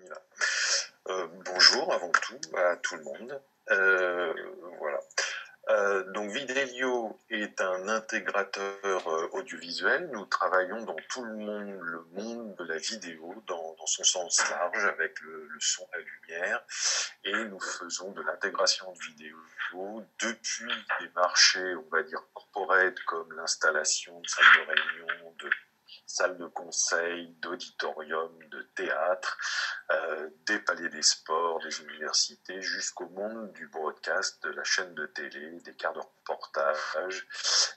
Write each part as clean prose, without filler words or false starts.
y va. Bonjour avant tout à tout le monde. Voilà. Donc Vidélio est un intégrateur audiovisuel. Nous travaillons dans tout le monde de la vidéo, dans son sens large, avec le son, la lumière, et nous faisons de l'intégration de vidéo depuis des marchés, on va dire corporate, comme l'installation de salles de réunion, de salles de conseil, d'auditorium, de théâtre, des palais des sports, des universités, jusqu'au monde du broadcast, de la chaîne de télé, des quarts de reportage.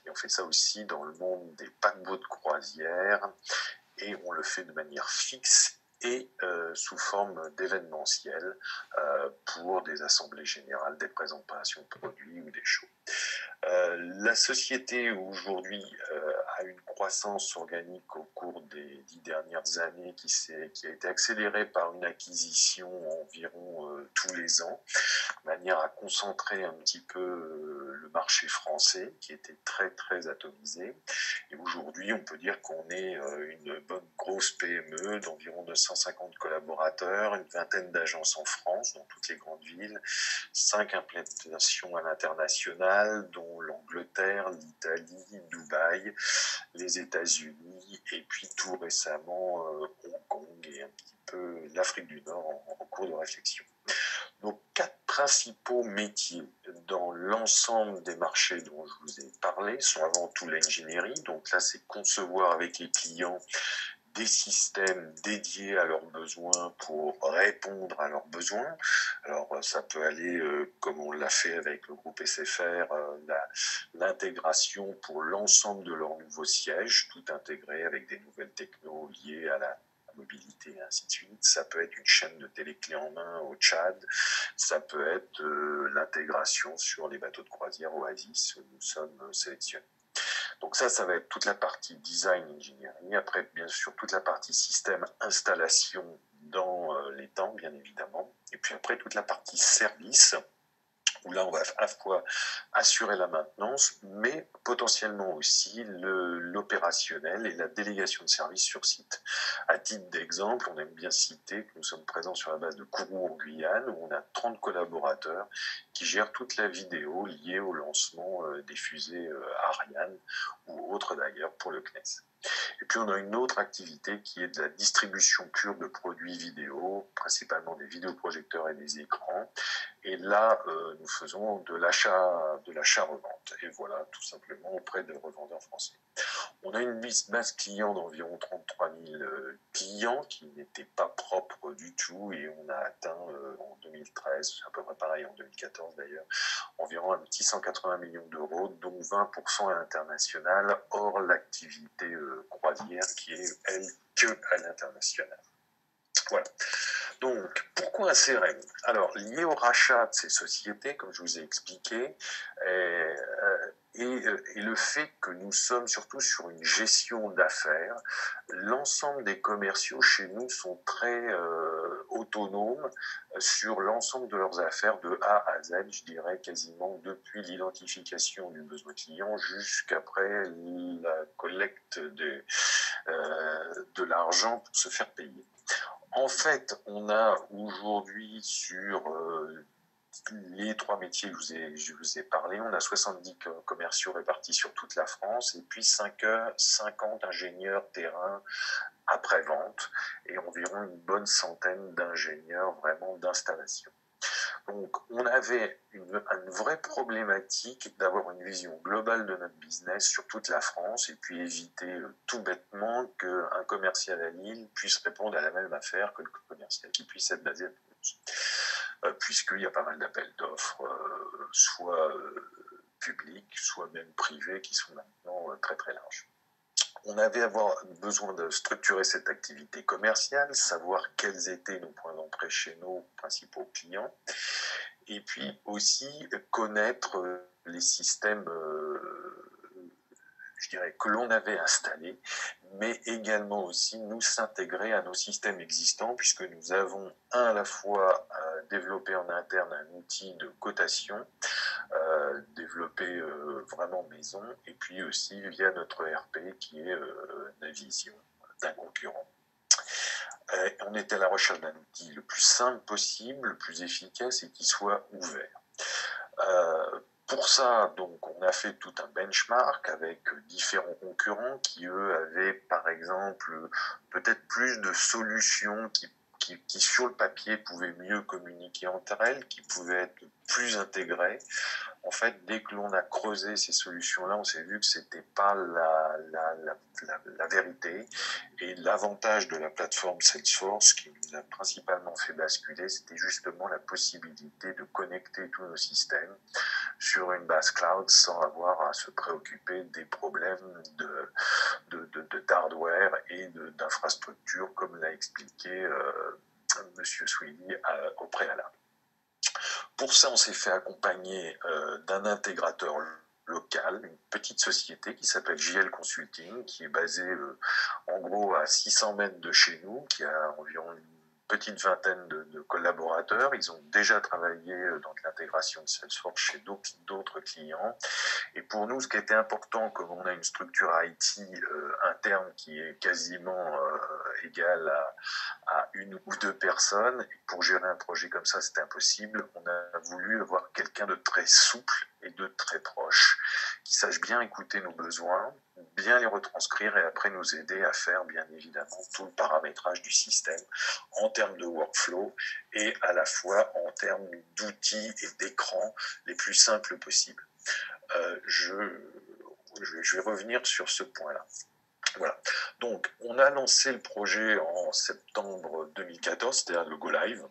Et on fait ça aussi dans le monde des paquebots de croisière, et on le fait de manière fixe et sous forme d'événementiel pour des assemblées générales, des présentations de produits ou des shows. La société aujourd'hui a une croissance organique au cours des 10 dernières années qui a été accélérée par une acquisition environ tous les ans, de manière à concentrer un petit peu le marché français qui était très très atomisé. Et aujourd'hui, on peut dire qu'on est une bonne grosse PME d'environ 250 collaborateurs, une vingtaine d'agences en France, dans toutes les grandes villes, 5 implantations à l'international, dont l'Angleterre, l'Italie, Dubaï, les États-Unis, et puis tout récemment Hong Kong et un petit peu l'Afrique du Nord en cours de réflexion. Nos 4 principaux métiers dans l'ensemble des marchés dont je vous ai parlé sont avant tout l'ingénierie. Donc là, c'est concevoir avec les clients des systèmes dédiés à leurs besoins pour répondre à leurs besoins. Alors ça peut aller, comme on l'a fait avec le groupe SFR, l'intégration pour l'ensemble de leurs nouveaux sièges, tout intégré avec des nouvelles technos liées à la mobilité et ainsi de suite. Ça peut être une chaîne de télé clé en main au Tchad, ça peut être l'intégration sur les bateaux de croisière Oasis où nous sommes sélectionnés. Donc ça va être toute la partie design engineering. Après, bien sûr, toute la partie système installation dans les temps, bien évidemment. Et puis après, toute la partie service, où là, on va à la fois assurer la maintenance, mais potentiellement aussi l'opérationnel et la délégation de services sur site. À titre d'exemple, on aime bien citer que nous sommes présents sur la base de Kourou en Guyane, où on a 30 collaborateurs qui gèrent toute la vidéo liée au lancement des fusées Ariane ou autres d'ailleurs pour le CNES. Et puis on a une autre activité qui est de la distribution pure de produits vidéo, principalement des vidéoprojecteurs et des écrans. Et là, nous faisons de l'achat-revente. Et voilà, tout simplement auprès de revendeurs français. On a une base client d'environ 33 000 clients qui n'était pas propre du tout, et on a atteint en 2013, à peu près pareil en 2014 d'ailleurs, environ un petit 180 millions d'euros, dont 20% à l'international, hors l'activité croisière qui est, elle, que à l'international. Voilà. Donc, pourquoi un CRM? Alors, lié au rachat de ces sociétés, comme je vous ai expliqué, et le fait que nous sommes surtout sur une gestion d'affaires, l'ensemble des commerciaux chez nous sont très autonomes sur l'ensemble de leurs affaires de A à Z, je dirais quasiment depuis l'identification du besoin client jusqu'après la collecte de l'argent pour se faire payer. En fait, on a aujourd'hui sur les 3 métiers que je vous ai parlé, on a 70 commerciaux répartis sur toute la France et puis 50 ingénieurs terrain après-vente et environ une bonne centaine d'ingénieurs vraiment d'installation. Donc, on avait une vraie problématique d'avoir une vision globale de notre business sur toute la France et puis éviter tout bêtement qu'un commercial à Lille puisse répondre à la même affaire que le commercial qui puisse être basé à Toulouse. Puisqu'il y a pas mal d'appels d'offres, soit publics, soit même privés, qui sont maintenant très très larges. On avait besoin de structurer cette activité commerciale, savoir quels étaient nos points d'entrée chez nos principaux clients, et puis aussi connaître les systèmes, je dirais, que l'on avait installés, mais également aussi nous s'intégrer à nos systèmes existants, puisque nous avons à la fois développé en interne un outil de cotation, développé vraiment maison, et puis aussi via notre ERP qui est Navision, d'un concurrent. On était à la recherche d'un outil le plus simple possible, le plus efficace et qui soit ouvert. Pour ça, donc, on a fait tout un benchmark avec différents concurrents qui, eux, avaient, par exemple, peut-être plus de solutions qui, sur le papier, pouvaient mieux communiquer entre elles, qui pouvaient être plus intégrées. En fait, dès que l'on a creusé ces solutions-là, on s'est vu que c'était pas la vérité. Et l'avantage de la plateforme Salesforce, qui nous a principalement fait basculer, c'était justement la possibilité de connecter tous nos systèmes sur une base cloud sans avoir à se préoccuper des problèmes d'hardware et d'infrastructure, comme l'a expliqué Monsieur Sweeney au préalable. Pour ça, on s'est fait accompagner d'un intégrateur local, une petite société qui s'appelle JL Consulting, qui est basée en gros à 600 mètres de chez nous, qui a environ une petite vingtaine de collaborateurs. Ils ont déjà travaillé dans l'intégration de Salesforce chez d'autres clients. Et pour nous, ce qui était important, comme on a une structure IT interne qui est quasiment égale à une ou deux personnes, et pour gérer un projet comme ça, c'était impossible. On a voulu avoir quelqu'un de très souple et de très proche, qui sache bien écouter nos besoins, bien les retranscrire et après nous aider à faire, bien évidemment, tout le paramétrage du système en termes de workflow et à la fois en termes d'outils et d'écrans les plus simples possibles. Je vais revenir sur ce point-là. Voilà. Donc, on a lancé le projet en septembre 2014, c'est-à-dire le Go Live,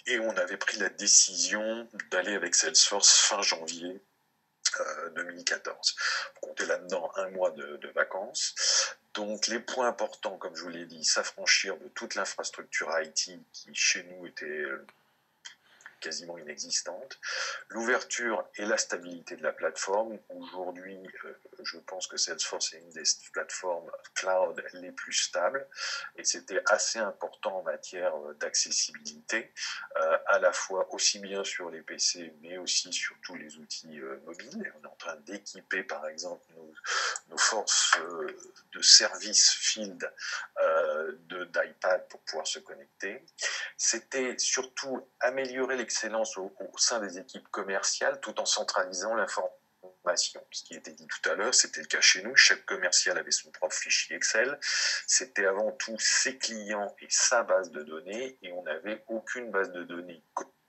et on avait pris la décision d'aller avec Salesforce fin janvier 2014. On comptait là-dedans un mois de vacances. Donc, les points importants, comme je vous l'ai dit, s'affranchir de toute l'infrastructure IT qui, chez nous, était quasiment inexistante. L'ouverture et la stabilité de la plateforme. Aujourd'hui, je pense que Salesforce est une des plateformes cloud les plus stables et c'était assez important en matière d'accessibilité, à la fois aussi bien sur les PC mais aussi sur tous les outils mobiles. Et on est en train d'équiper par exemple nos forces de service field d'iPad pour pouvoir se connecter. C'était surtout améliorer l'excellence au sein des équipes commerciales tout en centralisant l'information. Ce qui était dit tout à l'heure, c'était le cas chez nous. Chaque commercial avait son propre fichier Excel. C'était avant tout ses clients et sa base de données et on n'avait aucune base de données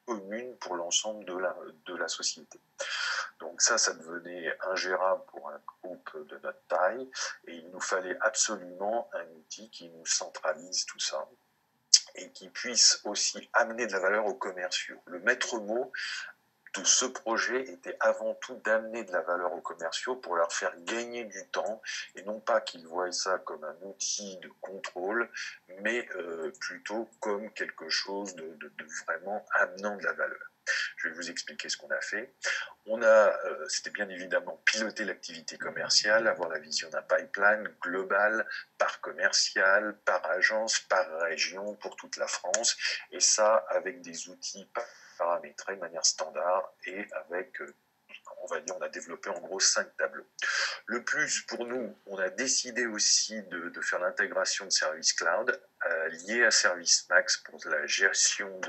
commune pour l'ensemble de la société. Donc ça devenait ingérable pour un groupe de notre taille et il nous fallait absolument un outil qui nous centralise tout ça et qui puisse aussi amener de la valeur aux commerciaux. Le maître mot de ce projet était avant tout d'amener de la valeur aux commerciaux pour leur faire gagner du temps et non pas qu'ils voient ça comme un outil de contrôle, mais plutôt comme quelque chose de vraiment amenant de la valeur. Je vais vous expliquer ce qu'on a fait. C'était bien évidemment piloter l'activité commerciale, avoir la vision d'un pipeline global par commercial, par agence, par région, pour toute la France, et ça avec des outils paramétrés de manière standard et avec, on a développé en gros 5 tableaux. Le plus, pour nous, on a décidé aussi de faire l'intégration de Service Cloud lié à Service Max pour la gestion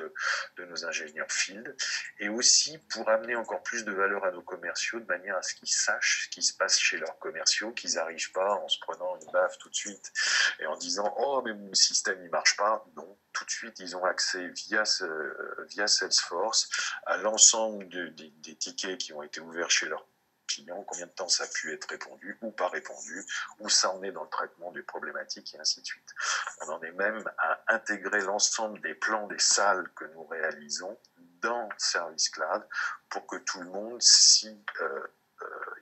de nos ingénieurs field et aussi pour amener encore plus de valeur à nos commerciaux de manière à ce qu'ils sachent ce qui se passe chez leurs commerciaux, qu'ils n'arrivent pas en se prenant une baffe tout de suite et en disant « Oh, mais mon système, il marche pas ». Non, tout de suite, ils ont accès via Salesforce à l'ensemble des tickets qui ont été ouverts chez leurs clients, combien de temps ça a pu être répondu ou pas répondu, où ça en est dans le traitement des problématiques et ainsi de suite. On en est même à intégrer l'ensemble des plans des salles que nous réalisons dans Service Cloud pour que tout le monde, si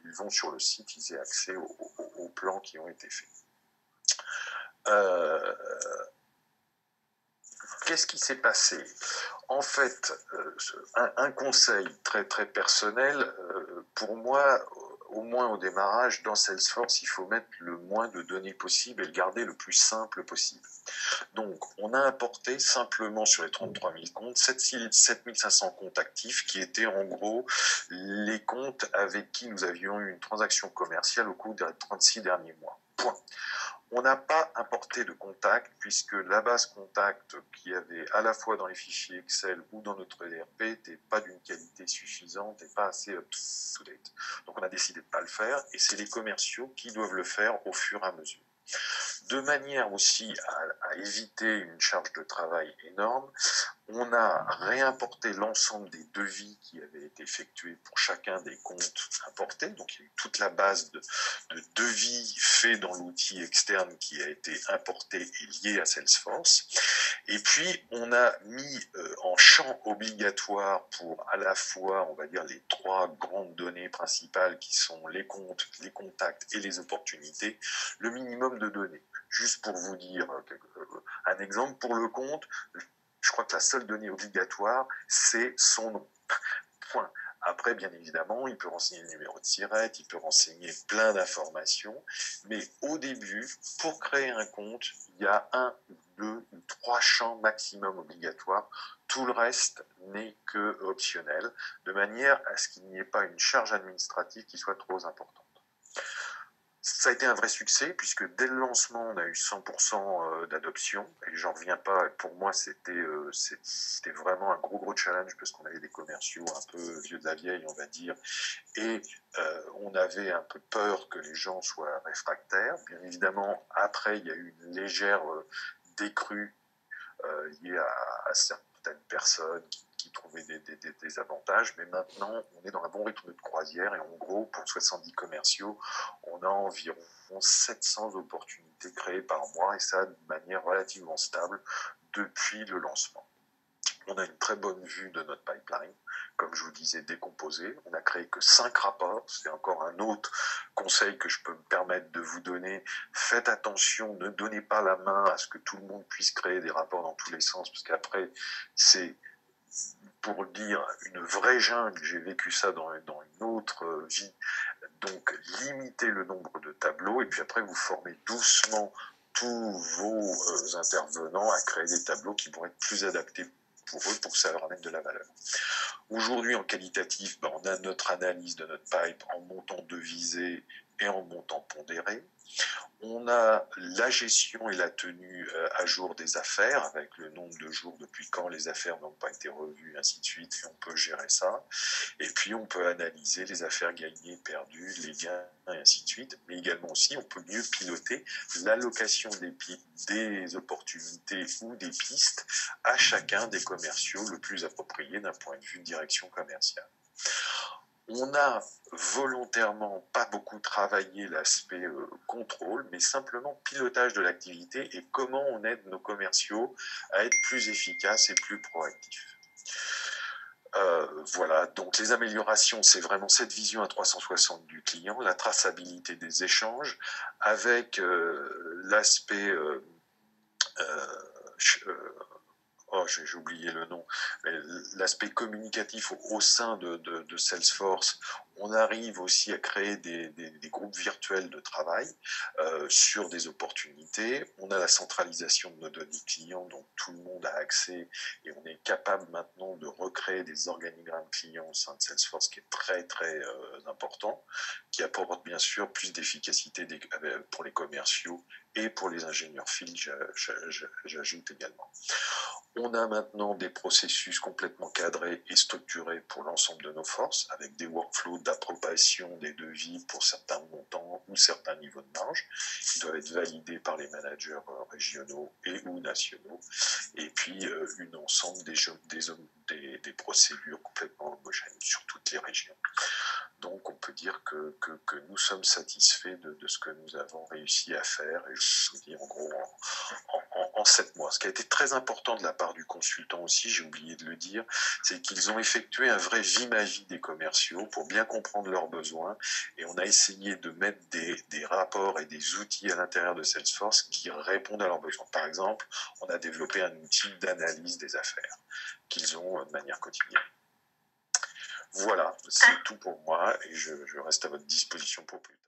ils vont sur le site, ils aient accès aux plans qui ont été faits. Qu'est-ce qui s'est passé? En fait, un conseil très très personnel, pour moi, au moins au démarrage, dans Salesforce, il faut mettre le moins de données possible et le garder le plus simple possible. Donc, on a importé simplement sur les 33 000 comptes, 7 500 comptes actifs qui étaient en gros les comptes avec qui nous avions eu une transaction commerciale au cours des 36 derniers mois. Point. On n'a pas importé de contact puisque la base contact qu'il y avait à la fois dans les fichiers Excel ou dans notre ERP n'était pas d'une qualité suffisante et pas assez up-to-date. Donc on a décidé de ne pas le faire et c'est les commerciaux qui doivent le faire au fur et à mesure. De manière aussi à éviter une charge de travail énorme, on a réimporté l'ensemble des devis qui avaient été effectués pour chacun des comptes importés. Donc il y a eu toute la base de devis faits dans l'outil externe qui a été importé et lié à Salesforce. Et puis on a mis en champ obligatoire pour à la fois, on va dire, les trois grandes données principales qui sont les comptes, les contacts et les opportunités, le minimum de données. Juste pour vous dire un exemple, pour le compte, je crois que la seule donnée obligatoire, c'est son nom. Point. Après, bien évidemment, il peut renseigner le numéro de SIRET, il peut renseigner plein d'informations, mais au début, pour créer un compte, il y a 1 ou 2 ou 3 champs maximum obligatoires. Tout le reste n'est que optionnel, de manière à ce qu'il n'y ait pas une charge administrative qui soit trop importante. Ça a été un vrai succès puisque dès le lancement, on a eu 100% d'adoption et j'en reviens pas. Pour moi, c'était vraiment un gros challenge parce qu'on avait des commerciaux un peu vieux de la vieille, on va dire, et on avait un peu peur que les gens soient réfractaires. Bien évidemment, après, il y a eu une légère décrue liée à certaines personnes qui trouvaient des avantages, mais maintenant on est dans un bon rythme de croisière et en gros pour 70 commerciaux on a environ 700 opportunités créées par mois et ça de manière relativement stable depuis le lancement. On a une très bonne vue de notre pipeline, comme je vous disais, décomposé. On n'a créé que 5 rapports. C'est encore un autre conseil que je peux me permettre de vous donner. Faites attention, ne donnez pas la main à ce que tout le monde puisse créer des rapports dans tous les sens, parce qu'après, c'est, pour dire, une vraie jungle. J'ai vécu ça dans une autre vie. Donc, limitez le nombre de tableaux, et puis après, vous formez doucement tous vos intervenants à créer des tableaux qui vont être plus adaptés pour eux, pour que ça leur amène de la valeur. Aujourd'hui, en qualitatif, on a notre analyse de notre pipe en montant devisé et en montant pondéré. On a la gestion et la tenue à jour des affaires, avec le nombre de jours depuis quand les affaires n'ont pas été revues, ainsi de suite, et on peut gérer ça. Et puis, on peut analyser les affaires gagnées, perdues, les gains, et ainsi de suite. Mais également aussi, on peut mieux piloter l'allocation des opportunités ou des pistes à chacun des commerciaux le plus approprié d'un point de vue de direction commerciale. On a volontairement pas beaucoup travaillé l'aspect contrôle, mais simplement pilotage de l'activité et comment on aide nos commerciaux à être plus efficaces et plus proactifs. Voilà, donc les améliorations, c'est vraiment cette vision à 360 du client, la traçabilité des échanges, avec l'aspect j'ai oublié le nom, l'aspect communicatif au sein de Salesforce. On arrive aussi à créer des groupes virtuels de travail sur des opportunités. On a la centralisation de nos données clients, donc tout le monde a accès et on est capable maintenant de recréer des organigrammes clients au sein de Salesforce, qui est très important, qui apporte bien sûr plus d'efficacité pour les commerciaux et pour les ingénieurs field, j'ajoute également. On a maintenant des processus complètement cadrés et structurés pour l'ensemble de nos forces, avec des workflows d'approbation des devis pour certains montants ou certains niveaux de marge, qui doivent être validés par les managers régionaux et ou nationaux, et puis une ensemble des procédures complètement homogènes sur toutes les régions. Donc on peut dire que nous sommes satisfaits de ce que nous avons réussi à faire, et je vous dis en gros en 7 mois. Ce qui a été très important de la part du consultant aussi, j'ai oublié de le dire, c'est qu'ils ont effectué un vrai vie-ma-vie des commerciaux pour bien comprendre leurs besoins, et on a essayé de mettre des rapports et des outils à l'intérieur de Salesforce qui répondent à leurs besoins. Par exemple, on a développé un outil d'analyse des affaires qu'ils ont de manière quotidienne. Voilà, c'est tout pour moi et je reste à votre disposition pour plus tard.